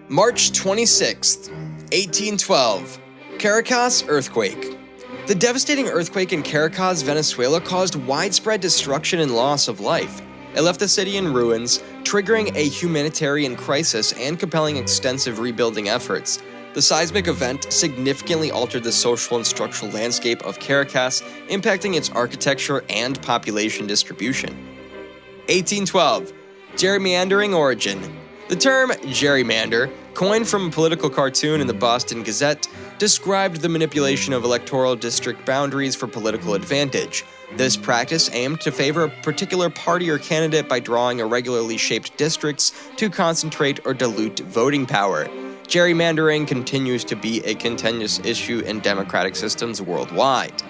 March 26, 1812, Caracas Earthquake. The devastating earthquake in Caracas, Venezuela caused widespread destruction and loss of life. It left the city in ruins, triggering a humanitarian crisis and compelling extensive rebuilding efforts. The seismic event significantly altered the social and structural landscape of Caracas, impacting its architecture and population distribution. 1812, Gerrymandering Origin. The term gerrymander, coined from a political cartoon in the Boston-Gazette, described the manipulation of electoral district boundaries for political advantage. This practice aimed to favor a particular party or candidate by drawing irregularly shaped districts to concentrate or dilute voting power. Gerrymandering continues to be a contentious issue in democratic systems worldwide.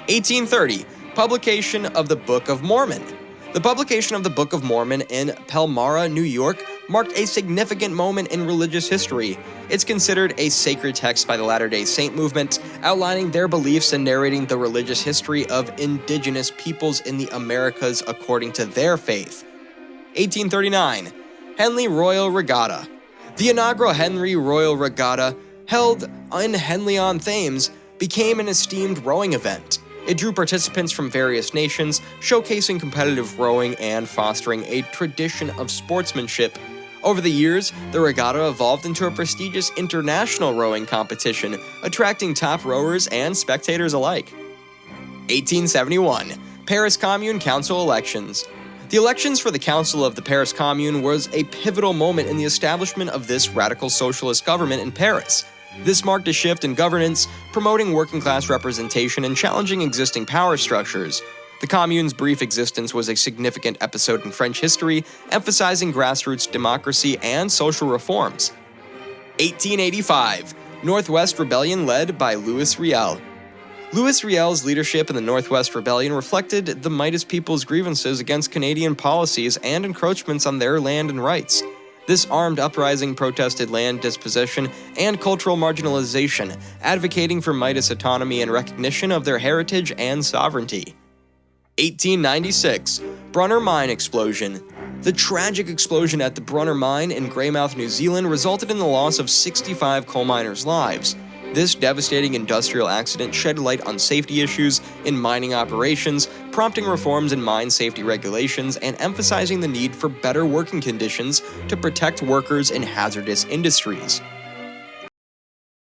1830, publication of the Book of Mormon. The publication of the Book of Mormon in Palmyra, New York, marked a significant moment in religious history. It's considered a sacred text by the Latter-day Saint movement, outlining their beliefs and narrating the religious history of indigenous peoples in the Americas according to their faith. 1839, Henley Royal Regatta. The inaugural Henley Royal Regatta, held in Henley-on-Thames, became an esteemed rowing event. It drew participants from various nations, showcasing competitive rowing and fostering a tradition of sportsmanship. Over the years, the regatta evolved into a prestigious international rowing competition, attracting top rowers and spectators alike. 1871, Paris Commune Council elections. The elections for the Council of the Paris Commune was a pivotal moment in the establishment of this radical socialist government in Paris. This marked a shift in governance, promoting working-class representation and challenging existing power structures. The Commune's brief existence was a significant episode in French history, emphasizing grassroots democracy and social reforms. 1885, Northwest Rebellion led by Louis Riel. Louis Riel's leadership in the Northwest Rebellion reflected the Midas people's grievances against Canadian policies and encroachments on their land and rights. This armed uprising protested land dispossession and cultural marginalization, advocating for Midas autonomy and recognition of their heritage and sovereignty. 1896, Brunner Mine Explosion. The tragic explosion at the Brunner Mine in Greymouth, New Zealand resulted in the loss of 65 coal miners' lives. This devastating industrial accident shed light on safety issues in mining operations, prompting reforms in mine safety regulations and emphasizing the need for better working conditions to protect workers in hazardous industries.